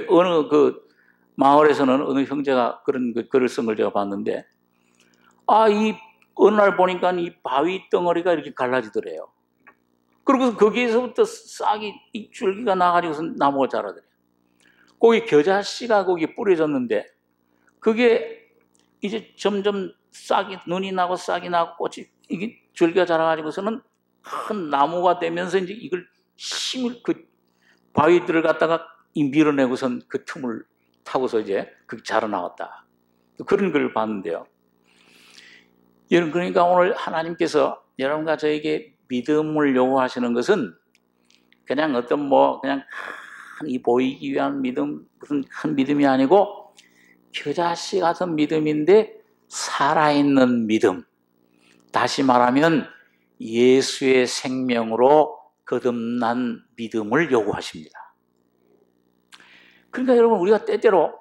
어느 그 마을에서는 어느 형제가 그런 글을 쓴 걸 제가 봤는데 이 어느 날 보니까 이 바위 덩어리가 이렇게 갈라지더래요. 그리고 거기에서부터 싹이 이 줄기가 나가지고서 나무가 자라더래요. 거기 겨자씨가 거기 뿌려졌는데 그게 이제 점점 싹이 눈이 나고 싹이 나고 꽃이 이게 줄기가 자라가지고서는 큰 나무가 되면서 이제 이걸 힘을 그 바위들을 갖다가 밀어내고선 그 틈을 타고서 이제 그게 자라 나왔다. 그런 걸 봤는데요. 여러분 그러니까 오늘 하나님께서 여러분과 저에게 믿음을 요구하시는 것은 그냥 어떤 그냥 큰 보이기 위한 믿음 무슨 큰 믿음이 아니고 겨자씨 같은 믿음인데 살아있는 믿음. 다시 말하면 예수의 생명으로 거듭난 믿음을 요구하십니다. 그러니까 여러분 우리가 때때로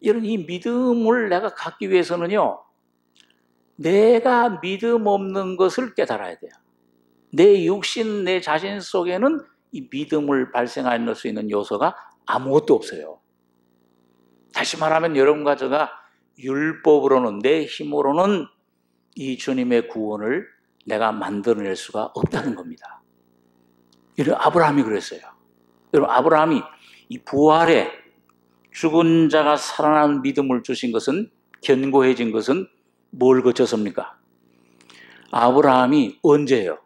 이런 이 믿음을 내가 갖기 위해서는요. 내가 믿음 없는 것을 깨달아야 돼요. 내 육신, 내 자신 속에는 이 믿음을 발생할 수 있는 요소가 아무것도 없어요. 다시 말하면 여러분과 제가 율법으로는 내 힘으로는 이 주님의 구원을 내가 만들어낼 수가 없다는 겁니다. 이런 아브라함이 그랬어요. 여러분 아브라함이 이 부활에 죽은 자가 살아난 믿음을 주신 것은 견고해진 것은 뭘 거쳤습니까? 아브라함이 언제예요?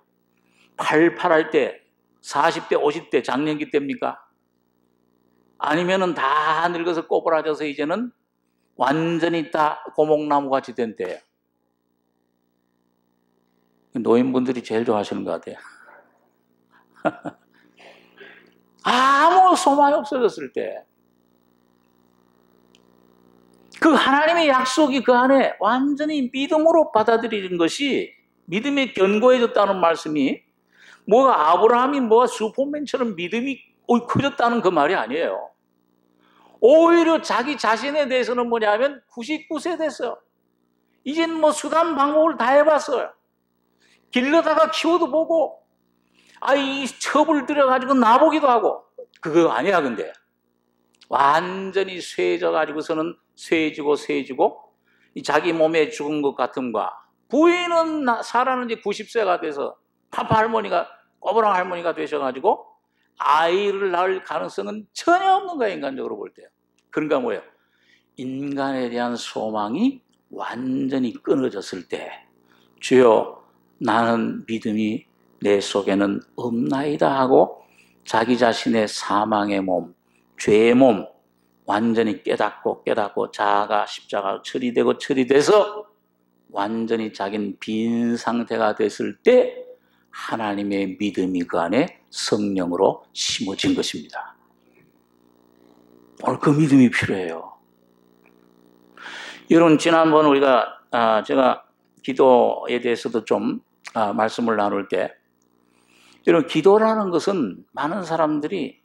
88할 때 40대 50대 장년기 때입니까? 아니면은 다 늙어서 꼬부라져서 이제는 완전히 다 고목나무같이 된 때예요. 노인분들이 제일 좋아하시는 것 같아요. 아무 소망이 없어졌을 때 그 하나님의 약속이 그 안에 완전히 믿음으로 받아들이는 것이 믿음이 견고해졌다는 말씀이 뭐가 아브라함이 슈퍼맨처럼 믿음이 커졌다는 그 말이 아니에요. 오히려 자기 자신에 대해서는 뭐냐면 99세 됐어요. 이젠 수단 방법을 다 해봤어요. 길러다가 키워도 보고 이 첩을 들여가지고 나보기도 하고 그거 아니야. 근데 완전히 쇠져가지고서는 쇠지고 이 자기 몸에 죽은 것 같음과 부인은 살았는지 90세가 돼서 파파 할머니가 꼬부랑 할머니가 되셔가지고 아이를 낳을 가능성은 전혀 없는 거예요. 인간적으로 볼 때. 그러니까 뭐예요? 인간에 대한 소망이 완전히 끊어졌을 때 주여 나는 믿음이 내 속에는 없나이다 하고 자기 자신의 사망의 몸, 죄의 몸 완전히 깨닫고 자아가 십자가로 처리돼서 완전히 자기는 빈 상태가 됐을 때 하나님의 믿음이 그 안에 성령으로 심어진 것입니다. 오늘 그 믿음이 필요해요. 여러분 지난번 우리가 제가 기도에 대해서도 좀 말씀을 나눌 때 여러분 기도라는 것은 많은 사람들이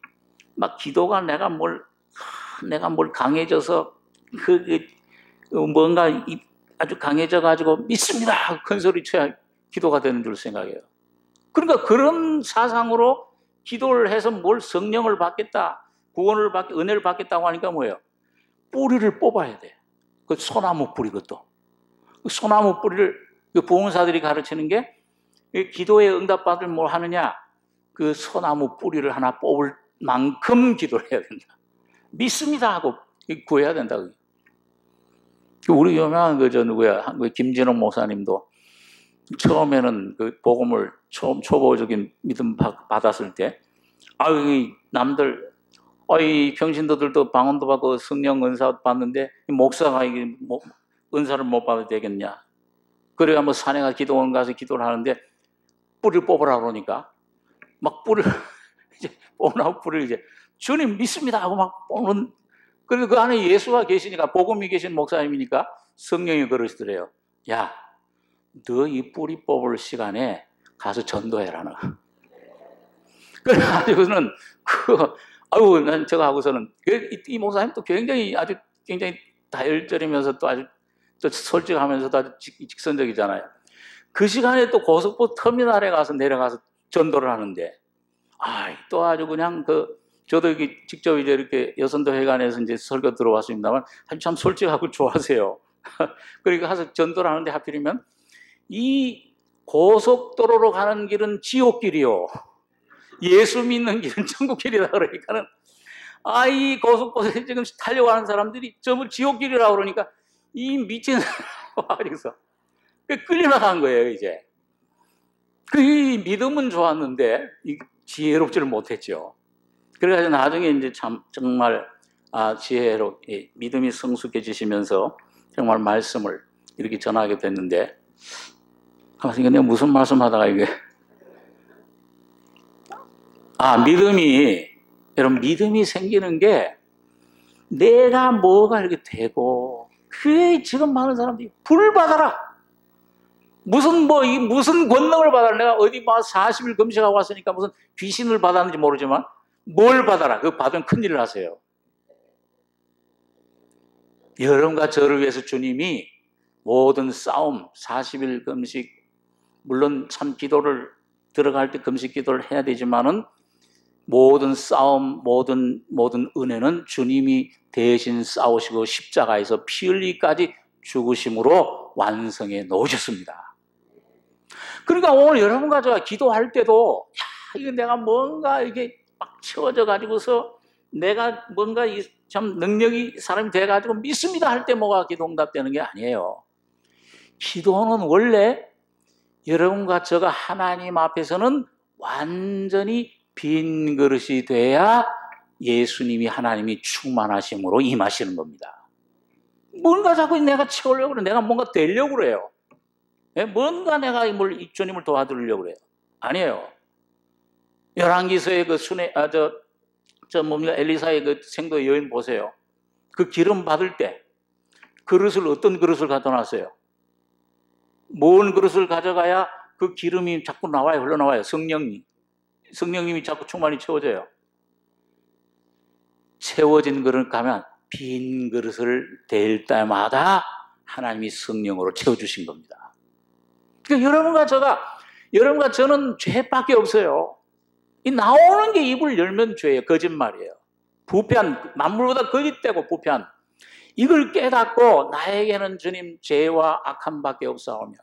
막 기도가 내가 뭘 강해져서 뭔가 아주 강해져 가지고 믿습니다 큰 소리 쳐야 기도가 되는 줄 생각해요. 그러니까 그런 사상으로 기도를 해서 뭘 성령을 받겠다, 구원을 받겠다, 은혜를 받겠다고 하니까 뭐예요? 뿌리를 뽑아야 돼. 그 소나무 뿌리 그것도. 그 소나무 뿌리를 그 부흥사들이 가르치는 게 기도에 응답받을 뭘 하느냐? 그 소나무 뿌리를 하나 뽑을 만큼 기도를 해야 된다. 믿습니다 하고 구해야 된다. 우리 유명한 김진호 목사님도 처음에는 그 복음을 초보적인 믿음 받았을 때, 남들, 이 평신도들도 방언도 받고 성령 은사 받는데 목사가 이게 은사를 못 받아도 되겠냐? 그래가 뭐 산에 가서 기도원 가서 기도를 하는데 뿌리를 뽑으라 그러니까 막 뿌리를 이제 뽑으라고 뿌리를 이제 주님 믿습니다 하고 막 뽑는. 그래서 그 안에 예수가 계시니까, 복음이 계신 목사님이니까 성령이 그러시더래요. 야, 너 이 뿌리 뽑을 시간에 가서 전도해라 너. 그래가지고는 아유, 난 저거 하고서는 이 목사님도 굉장히 아주 굉장히 다혈질이면서 또 아주 또 솔직하면서도 아주 직선적이잖아요. 그 시간에 또 고속버스 터미널에 가서 내려가서 전도를 하는데, 또 아주 그냥 저도 여기 직접 이제 이렇게 여선도 회관에서 이제 설교 들어왔습니다만, 참 솔직하고 좋아하세요. 그러니까 가서 전도를 하는데 하필이면 이 고속도로로 가는 길은 지옥길이요, 예수 믿는 길은 천국길이다 그러니까는, 이 고속버스에 지금 타려고 하는 사람들이 전부 지옥길이라 그러니까 이 미친 사람에서 끌려나간 거예요, 이제. 이 믿음은 좋았는데 지혜롭지를 못했죠. 그래가지고 나중에 이제 정말 지혜롭게 믿음이 성숙해지시면서 정말 말씀을 이렇게 전하게 됐는데, 이게 내가 무슨 말씀하다가 이게 여러분, 믿음이 생기는 게 내가 뭐가 이렇게 되고, 그게 지금 많은 사람들이 불 받아라, 무슨 권능을 받아라, 내가 어디 40일 금식하고 왔으니까 무슨 귀신을 받았는지 모르지만 뭘 받아라, 그거 받으면 큰일을 하세요. 여러분과 저를 위해서 주님이 모든 싸움, 40일 금식, 물론 참 기도를 들어갈 때 금식 기도를 해야 되지만은 모든 싸움, 모든 은혜는 주님이 대신 싸우시고 십자가에서 피 흘리기까지 죽으심으로 완성해 놓으셨습니다. 그러니까 오늘 여러분과 제가 기도할 때도 이거 내가 뭔가 이게 막 채워져 가지고서 내가 뭔가 참 능력이 사람이 돼 가지고 믿습니다 할 때 뭐가 기도 응답되는 게 아니에요. 기도는 원래 여러분과 제가 하나님 앞에서는 완전히 빈 그릇이 돼야 예수님이, 하나님이 충만하심으로 임하시는 겁니다. 뭔가 자꾸 내가 채우려고 그래, 내가 뭔가 되려고 그래요. 뭔가 내가 주님을 도와드리려고 그래요. 아니에요. 열왕기서의 엘리사의 그 생도 여인 보세요. 그 기름 받을 때 어떤 그릇을 갖다 놨어요? 뭔 그릇을 가져가야 그 기름이 자꾸 나와요, 흘러나와요? 성령님이 자꾸 충만히 채워져요. 채워진 그릇 가면 빈 그릇을 댈 때마다 하나님이 성령으로 채워주신 겁니다. 그러니까 여러분과 저는 죄밖에 없어요. 이 나오는 게 입을 열면 죄예요. 거짓말이에요. 부패한, 만물보다 거짓되고 부패한, 이걸 깨닫고 나에게는 주님 죄와 악함밖에 없사오며,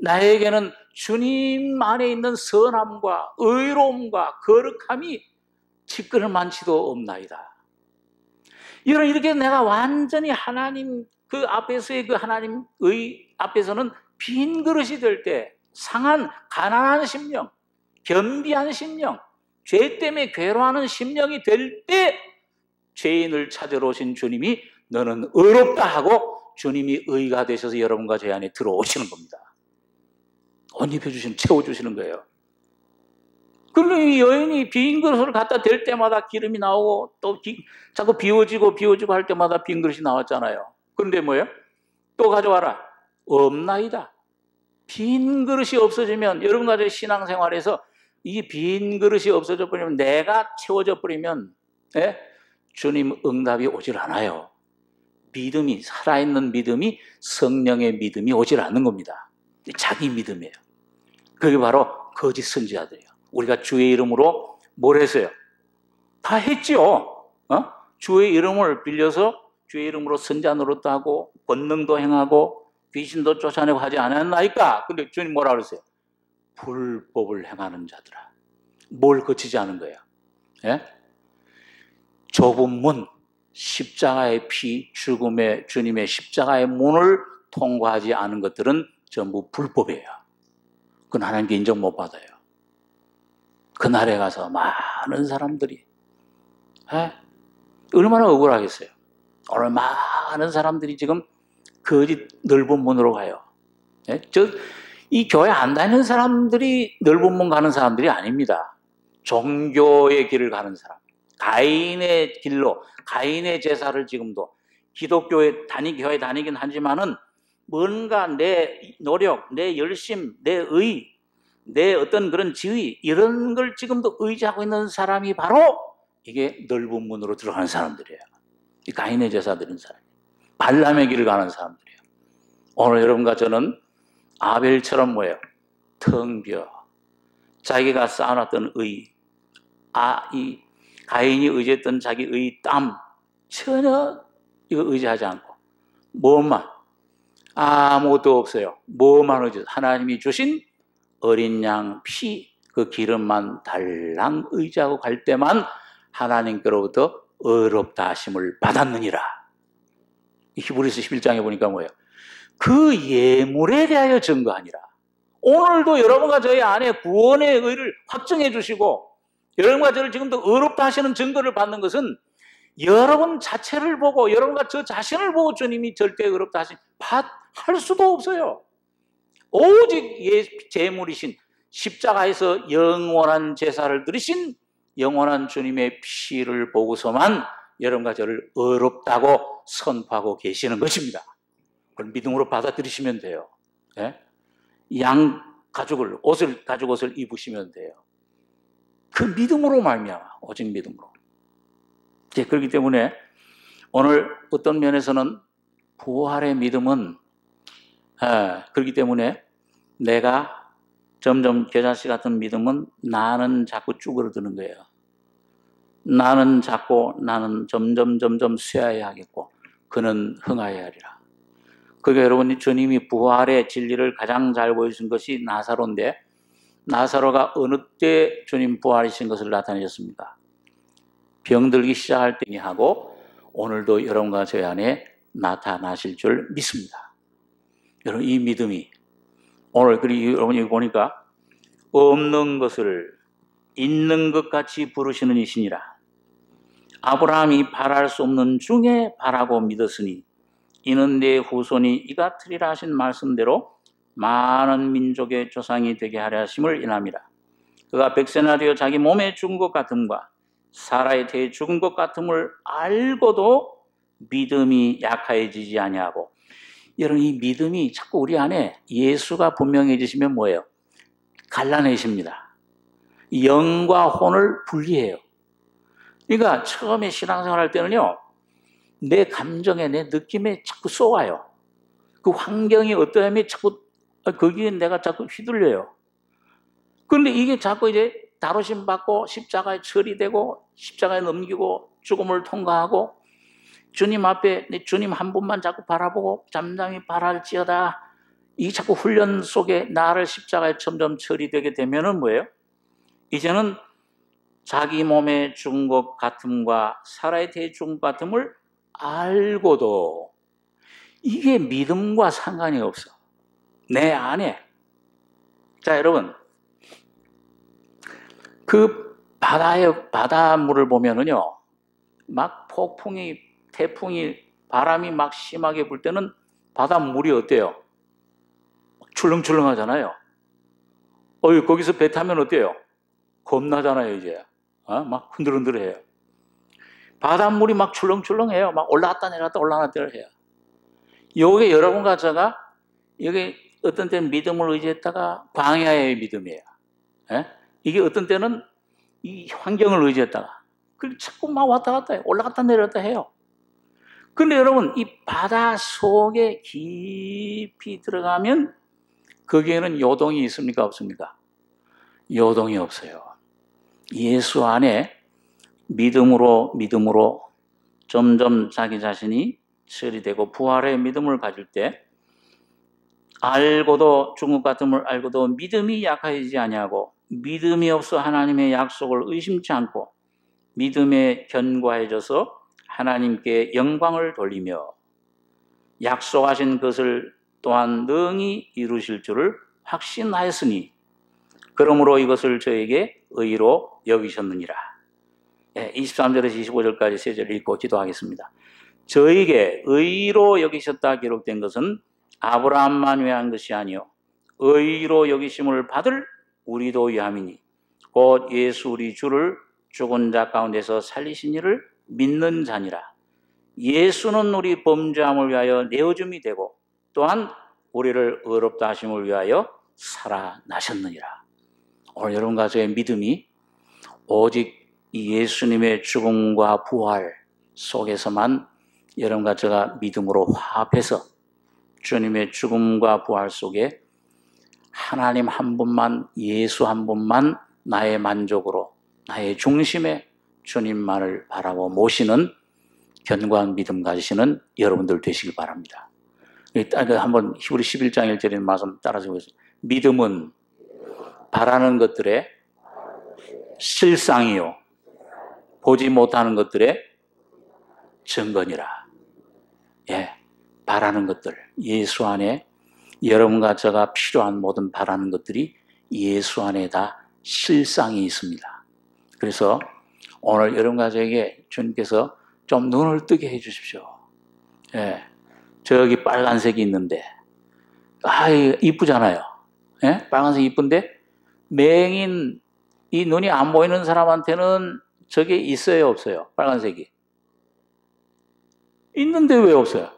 나에게는 주님 안에 있는 선함과 의로움과 거룩함이 티끌 만치도 없나이다. 이렇게 내가 완전히 하나님 그 앞에서의 그 하나님의 앞에서는 빈 그릇이 될 때, 상한 가난한 심령, 겸비한 심령, 죄 때문에 괴로워하는 심령이 될 때 죄인을 찾으러 오신 주님이 너는 의롭다 하고 주님이 의가 되셔서 여러분과 제 안에 들어오시는 겁니다. 옷 입혀주시는, 채워주시는 거예요. 그러면 이 여인이 빈 그릇을 갖다 댈 때마다 기름이 나오고 또 자꾸 비워지고 할 때마다 빈 그릇이 나왔잖아요. 그런데 뭐예요? 또 가져와라. 없나이다. 빈 그릇이 없어지면, 여러분과 제 신앙생활에서 이 빈 그릇이 없어져 버리면, 내가 채워져 버리면 주님 응답이 오질 않아요. 믿음이, 살아있는 믿음이, 성령의 믿음이 오질 않는 겁니다. 자기 믿음이에요. 그게 바로 거짓 선지자들이에요. 우리가 주의 이름으로 뭘 했어요? 다 했죠. 주의 이름을 빌려서 주의 이름으로 선자 노릇도 하고 권능도 행하고 귀신도 쫓아내고 하지 않았나이까? 근데 주님 뭐라 그러세요? 불법을 행하는 자들아. 뭘 거치지 않은 거예요? 좁은 문, 십자가의 피, 죽음의 주님의 십자가의 문을 통과하지 않은 것들은 전부 불법이에요. 그건 하나님께 인정 못 받아요. 그날에 가서 많은 사람들이 얼마나 억울하겠어요. 오늘 많은 사람들이 지금 거짓 넓은 문으로 가요. 예? 이 교회 안 다니는 사람들이 넓은 문 가는 사람들이 아닙니다. 종교의 길을 가는 사람, 가인의 길로, 가인의 제사를 지금도 기독교회 교회 다니긴 하지만은 뭔가 내 노력, 내 열심, 내 의, 내 어떤 그런 지위 이런 걸 지금도 의지하고 있는 사람이 바로 이게 넓은 문으로 들어가는 사람들이에요. 이 가인의 제사 드린 사람, 발람의 길을 가는 사람들이에요. 오늘 여러분과 저는 아벨처럼 뭐예요? 텅 비어 자기가 쌓아놨던 의, 이 가인이 의지했던 자기의 땀 전혀 이거 의지하지 않고 뭐만 아무것도 없어요. 뭐만 의지, 하나님이 주신 어린 양 피 그 기름만 달랑 의지하고 갈 때만 하나님께로부터 의롭다 하심을 받았느니라. 히브리서 11장에 보니까 뭐예요? 그 예물에 대하여 증거하니라. 오늘도 여러분과 저희 안에 구원의 의를 확정해 주시고 여러분과 저를 지금도 의롭다 하시는 증거를 받는 것은 여러분 자체를 보고 여러분과 저 자신을 보고 주님이 절대 의롭다 하신 할 수도 없어요. 오직 제물이신 십자가에서 영원한 제사를 드리신 영원한 주님의 피를 보고서만 여러분과 저를 의롭다고 선포하고 계시는 것입니다. 그걸 믿음으로 받아들이시면 돼요. 예? 양 가죽을 가죽 옷을 입으시면 돼요. 그 믿음으로 말미암아, 오직 믿음으로. 그렇기 때문에 오늘 어떤 면에서는 부활의 믿음은 그렇기 때문에 내가 점점 겨자씨 같은 믿음은 나는 자꾸 쭈그러드는 거예요. 나는 점점 쇠하여야 하겠고 그는 흥하여야 하리라. 그러니까 여러분, 주님이 부활의 진리를 가장 잘 보여준 것이 나사로인데 나사로가 어느 때 주님 부활이신 것을 나타내셨습니까? 병들기 시작할 때 하고 오늘도 여러분과 저희 안에 나타나실 줄 믿습니다. 여러분, 이 믿음이 오늘 여러분이 보니까 없는 것을 있는 것 같이 부르시는 이시니라. 아브라함이 바랄 수 없는 중에 바라고 믿었으니 이는 내 후손이 이같으리라 하신 말씀대로 많은 민족의 조상이 되게 하려 하심을 인함이라. 그가 백세나 되어 자기 몸에 죽은 것 같음과 사라의 태에 죽은 것 같음을 알고도 믿음이 약해지지 아니하고, 여러분, 이 믿음이 자꾸 우리 안에 예수가 분명해지시면 뭐예요? 갈라내십니다. 영과 혼을 분리해요. 그러니까 처음에 신앙생활 할 때는요, 내 감정에, 내 느낌에 자꾸 쏘아요. 그 환경이 어떠하면 자꾸 거기에 내가 자꾸 휘둘려요. 그런데 이게 자꾸 이제 다루심 받고 십자가에 처리되고 십자가에 넘기고 죽음을 통과하고 주님 앞에 내 주님 한 분만 자꾸 바라보고 잠잠히 바랄지어다, 이 자꾸 훈련 속에 나를 십자가에 점점 처리되게 되면은 뭐예요? 이제는 자기 몸에 죽은 것 같음과 사라의 태에 죽은 것 같음을 알고도 이게 믿음과 상관이 없어. 내 안에. 자, 여러분, 그 바닷물을 보면은요, 막 폭풍이, 태풍이, 바람이 막 심하게 불 때는 바닷물이 어때요? 출렁출렁하잖아요. 거기서 배 타면 어때요? 겁나잖아요, 이제. 막 흔들흔들해요. 바닷물이 막 출렁출렁해요. 막 올라갔다 내려갔다 올라갔다 해요. 요게 여러분과 제가 여기 어떤 때는 믿음을 의지했다가 광야의 믿음이에요. 예? 이게 어떤 때는 이 환경을 의지했다가 자꾸 막 왔다 갔다 해요. 올라갔다 내려갔다 해요. 그런데 여러분, 이 바다 속에 깊이 들어가면 거기에는 요동이 있습니까? 없습니까? 요동이 없어요. 예수 안에 믿음으로 점점 자기 자신이 처리되고 부활의 믿음을 가질 때, 알고도 죽은 것 같음을 알고도 믿음이 약해지지 아니하고 믿음이 없어 하나님의 약속을 의심치 않고 믿음에 견고해져서 하나님께 영광을 돌리며 약속하신 것을 또한 능히 이루실 줄을 확신하였으니 그러므로 이것을 저에게 의로 여기셨느니라. 23절에서 25절까지 세 절 읽고 기도하겠습니다. 저에게 의로 여기셨다 기록된 것은 아브라함만 위한 것이 아니요 의로 여기심을 받을 우리도 위함이니 곧 예수 우리 주를 죽은 자 가운데서 살리신 이를 믿는 자니라. 예수는 우리 범죄함을 위하여 내어줌이 되고 또한 우리를 의롭다 하심을 위하여 살아나셨느니라. 오늘 여러분과 저의 믿음이 오직 이 예수님의 죽음과 부활 속에서만 여러분과 제가 믿음으로 화합해서 주님의 죽음과 부활 속에 하나님 한 분만, 예수 한 분만 나의 만족으로, 나의 중심에 주님만을 바라보 모시는 견고한 믿음 가지시는 여러분들 되시길 바랍니다. 한번 히브리 11장 1절의 말씀 따라서 보겠습니다. 믿음은 바라는 것들의 실상이요 보지 못하는 것들의 증거니라. 예, 바라는 것들, 예수 안에 여러분과 제가 필요한 모든 바라는 것들이 예수 안에 다 실상이 있습니다. 그래서 오늘 여러분과 저에게 주님께서 좀 눈을 뜨게 해 주십시오. 예, 저기 빨간색이 있는데, 이쁘잖아요. 예? 빨간색 이쁜데, 맹인, 이 눈이 안 보이는 사람한테는 저게 있어요, 없어요? 빨간색이. 있는데 왜 없어요?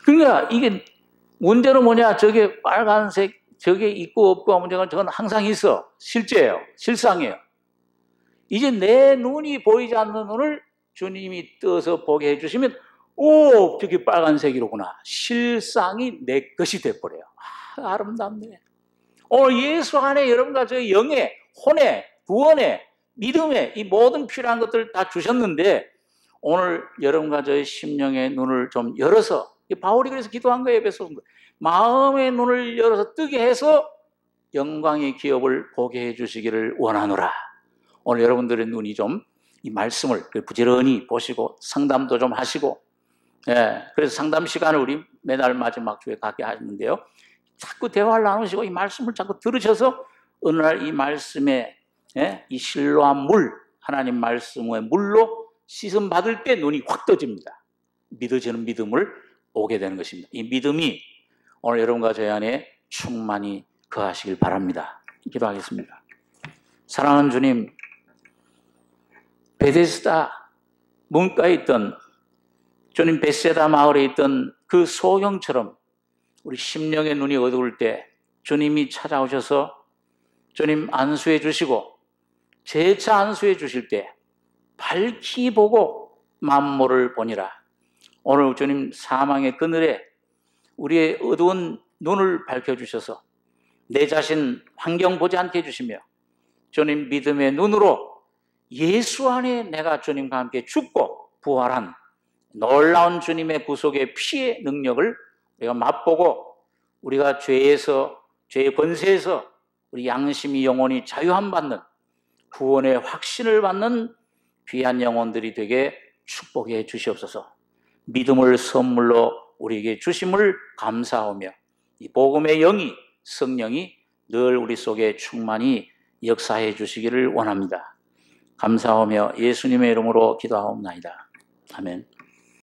그러니까 이게 문제는 뭐냐? 저게 빨간색, 저게 있고 없고 한 문제가 저건 항상 있어. 실제예요. 실상이에요. 이제 내 눈이 보이지 않는 눈을 주님이 떠서 보게 해주시면, 오, 저게 빨간색이로구나. 실상이 내 것이 돼버려요. 아름답네. 오늘 예수 안에 여러분과 저의 영에, 혼에, 구원에, 믿음에 이 모든 필요한 것들 다 주셨는데 오늘 여러분과 저의 심령의 눈을 좀 열어서, 바울이 그래서 기도한 거예요. 에베소서. 마음의 눈을 열어서 뜨게 해서 영광의 기업을 보게 해주시기를 원하노라. 오늘 여러분들의 눈이 좀 이 말씀을 부지런히 보시고 상담도 좀 하시고, 예, 그래서 상담 시간을 우리 매달 마지막 주에 갖게 하는데요. 자꾸 대화를 나누시고 이 말씀을 자꾸 들으셔서 어느 날 이 말씀에, 예, 이 실로한 물, 하나님 말씀의 물로 씻음 받을 때 눈이 확 떠집니다. 믿어지는 믿음을 오게 되는 것입니다. 이 믿음이 오늘 여러분과 저희 안에 충만히 거하시길 바랍니다. 기도하겠습니다. 사랑하는 주님, 베데스다 문가에 있던 주님 베세다 마을에 있던 그 소경처럼 우리 심령의 눈이 어두울 때 주님이 찾아오셔서 주님 안수해 주시고 재차 안수해 주실 때 밝히 보고 만모를 보니라. 오늘 주님 사망의 그늘에 우리의 어두운 눈을 밝혀주셔서 내 자신 환경 보지 않게 해주시며 주님 믿음의 눈으로 예수 안에 내가 주님과 함께 죽고 부활한 놀라운 주님의 부속의 피의 능력을 우리가 맛보고 우리가 죄에서, 죄의 권세에서 우리 양심이 영혼이 자유함 받는 구원의 확신을 받는 귀한 영혼들이 되게 축복해 주시옵소서. 믿음을 선물로 우리에게 주심을 감사하며 이 복음의 영이, 성령이 늘 우리 속에 충만히 역사해 주시기를 원합니다. 감사하며 예수님의 이름으로 기도하옵나이다. 아멘.